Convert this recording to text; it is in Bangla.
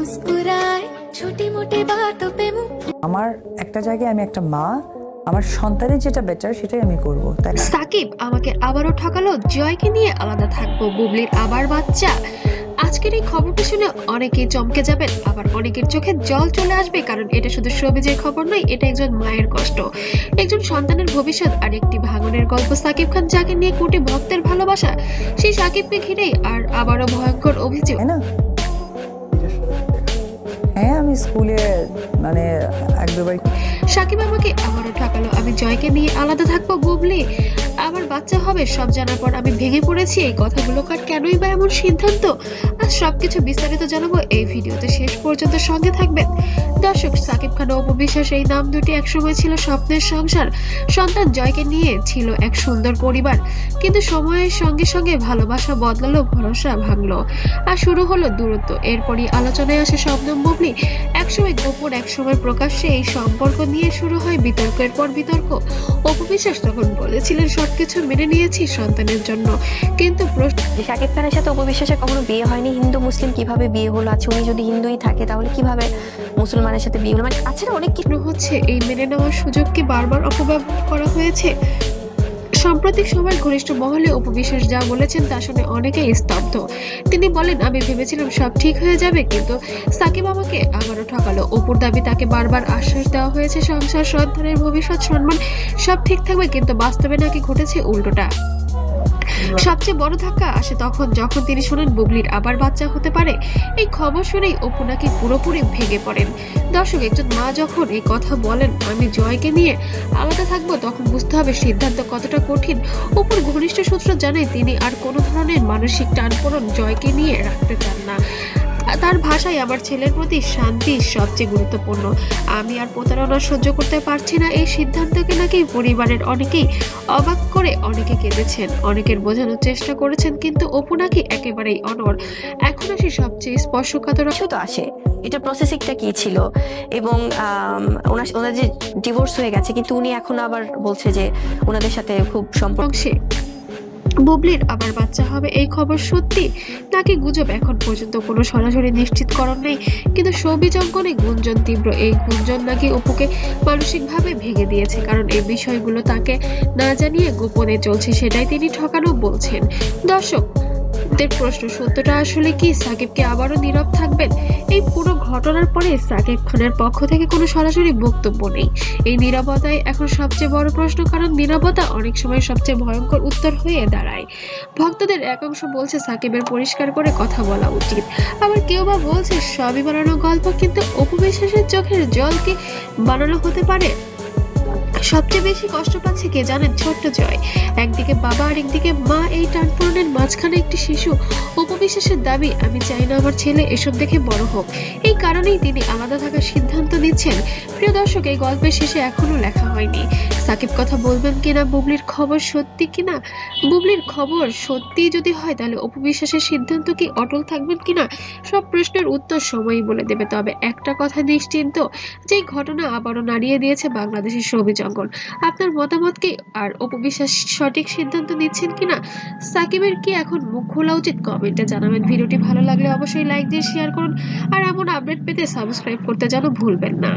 मुस्कुराए छोटी मोटी बातों पे আমার একটা জায়গায় আমি একটা মা, আমার সন্তানের যেটা বেটার সেটাই আমি করব, তাই না? সাকিব আমাকে আবারও ঠকালো, জয়কে নিয়ে আলাদা থাকবো, বুবলির আবার বাচ্চা। আজকের এই খবরটা শুনে অনেকেই চমকে যাবেন, আবার অনেকের চোখে জল চলে আসবে, কারণ এটা শুধু শোবিজের খবর নয়, এটা একজন মায়ের কষ্ট, একজন সন্তানের ভবিষ্যৎ আর একটি ভাঙনের গল্প। সাকিব খান যাকে নিয়ে কোটি ভক্তের ভালোবাসা, সেই সাকিবকে ঘিরেই আর আবারও ভয়ঙ্কর অভিযোগ। তাই না? হ্যাঁ, আমি স্কুলে মানে এক দুবার সাকিব আমাকে আবারও ঠকালো, আমি জয়কে নিয়ে আলাদা থাকবো, বুবলি আমার বাচ্চা হবে, সব জানার পর আমি ভেঙে পড়েছি। এই কথাগুলো কার কেনই বা এমন সিদ্ধান্ত? আর সবকিছু বিস্তারিত জানাবো এই ভিডিওতে, শেষ পর্যন্ত সঙ্গে থাকবেন। দর্শক, সাকিব খান ও অপু বিশ্বাস এই নাম দুটি একসময় ছিল স্বপ্নের সংসার, সন্তান জয়কে নিয়ে ছিল এক সুন্দর পরিবার। কিন্তু সময়ের সঙ্গে সঙ্গে ভালোবাসা বদলালো, ভরসা ভাঙলো, আর শুরু হলো দূরত্ব। এরপরই আলোচনায় আসে শবনম বুবলি। একসময় গোপন, একসময় প্রকাশ্যে এই সম্পর্ক নিয়ে শুরু হয় বিতর্কের পর বিতর্ক। অপু বিশ্বাস তখন বলেছিলেন সবকিছু মেনে নিয়েছি সন্তানের জন্য, কিন্তু প্রশ্ন শাকিব খানের সাথে অপু বিশ্বাসের কখনো বিয়ে হয়নি, হিন্দু মুসলিম কিভাবে বিয়ে হলো? আচ্ছা, উনি যদি হিন্দুই থাকে তাহলে কিভাবে মুসলমানের সাথে বিয়ে হলো? মানে আচ্ছা, অনেক কিছু হচ্ছে, এই মেনে নেওয়ার সুযোগকে বারবার অপব্যবহার করা হয়েছে। সাম্প্রতিক সময় ঘনিষ্ঠ মহলে অপু বিশ্বাস যা বলেছেন তা শুনে অনেকেই স্তব্ধ। তিনি বলেন, আমি ভেবেছিলাম সব ঠিক হয়ে যাবে, কিন্তু সাকিব আমাকে আবারও ঠকালো। অপুর দাবি, তাকে বারবার আশ্বাস দেওয়া হয়েছে সংসার, সন্তানের ভবিষ্যৎ, সম্মান সব ঠিক থাকবে, কিন্তু বাস্তবে নাকি ঘটেছে উল্টোটা। সবচেয়ে বড় ধাক্কা আসে তখন যখন তিনি শোনেন বুবলির আবার বাচ্চা হতে পারে। এই খবর শুনেই অপু নাকি পুরোপুরি ভেঙে পড়েন। দর্শক, একজন মা যখন এই কথা বলেন, আমি জয়কে নিয়ে আলাদা থাকবো, তখন বুঝতে হবে সিদ্ধান্ত কতটা কঠিন। অপুর ঘনিষ্ঠ সূত্র জানে তিনি আর কোনো ধরনের মানসিক টানপোড়েন জয়কে নিয়ে রাখতে চান না। তার ভাষায়, আমার ছেলের প্রতি শান্তি সবচেয়ে গুরুত্বপূর্ণ, আমি আর প্রতারণা সহ্য করতে পারছি না। এই সিদ্ধান্তকে নাকি পরিবারের অনেকেই অবাক করে, অনেকে কেঁদেছেন, অনেকের বোঝানোর চেষ্টা করেছেন, কিন্তু অপু নাকি একেবারেই অনড়। এখন আসি সবচেয়ে স্পর্শকাতর তো আসে, এটা প্রসেসিংটা কি ছিল, এবং ওনার যে ডিভোর্স হয়ে গেছে, কিন্তু উনি এখন আবার বলছে যে ওনাদের সাথে খুব সম্পর্ক। অংশে বুবলির আবার বাচ্চা হবে, এই খবর সত্যি নাকি গুজব এখন পর্যন্ত কোনো সরাসরি নিশ্চিতকরণ নেই, কিন্তু শোবিজ অঙ্গনে গুঞ্জন তীব্র। এই গুঞ্জন নাকি অপুকে মানসিকভাবে ভেঙে দিয়েছে, কারণ এই বিষয়গুলো তাকে না জানিয়ে গোপনে চলছে, সেটাই তিনি ঠকানো বলছেন। দর্শক প্রশ্ন, সত্যটা আসলে কি? সাকিবকে আবারও নীরব থাকবেন? এই পুরো ঘটনার পরে সাকিব খানের পক্ষ থেকে কোনো সরাসরি বক্তব্য নেই। এই নীরবতাই এখন সবচেয়ে বড় প্রশ্ন, কারণ নীরবতা অনেক সময় সবচেয়ে ভয়ঙ্কর উত্তর হয়ে দাঁড়ায়। ভক্তদের একাংশ বলছে সাকিবের পরিষ্কার করে কথা বলা উচিত, আবার কেউ বা বলছে সবই বানানো গল্প, কিন্তু অপু বিশ্বাসের চোখের জল কি বানানো হতে পারে? সবচেয়ে বেশি কষ্ট পাচ্ছে কে জানেন? ছোট্ট জয়। একদিকে বাবা আর একদিকে মা, এই টানপূরণের মাঝখানে একটি শিশু। অপু বিশ্বাসের দাবি, আমি চাই না আমার ছেলে এসব দেখে বড় হোক, এই কারণেই তিনি আলাদা থাকার সিদ্ধান্ত নিচ্ছেন। প্রিয় দর্শক, এই গল্পের শেষে এখনো লেখা হয়নি সাকিব কথা বলবেন কিনা, বুবলির খবর সত্যি কিনা। বুবলির খবর সত্যি যদি হয়, তাহলে অপু বিশ্বাসের সিদ্ধান্ত কি অটল থাকবেন কিনা, সব প্রশ্নের উত্তর সময়ই বলে দেবে। তবে একটা কথা নিশ্চিন্ত, যে ঘটনা আবারও নাড়িয়ে দিয়েছে বাংলাদেশের শোবিজ অঙ্গন। আপনার মতামত কি? আর অপু বিশ্বাস সঠিক সিদ্ধান্ত নিচ্ছেন কিনা? সাকিবের কি এখন মুখ খোলা উচিত? কমেন্টে জানাবেন। ভিডিওটি ভালো লাগলে অবশ্যই লাইক দিয়ে শেয়ার করুন, আর এমন আপডেট পেতে সাবস্ক্রাইব করতে যেন ভুলবেন না।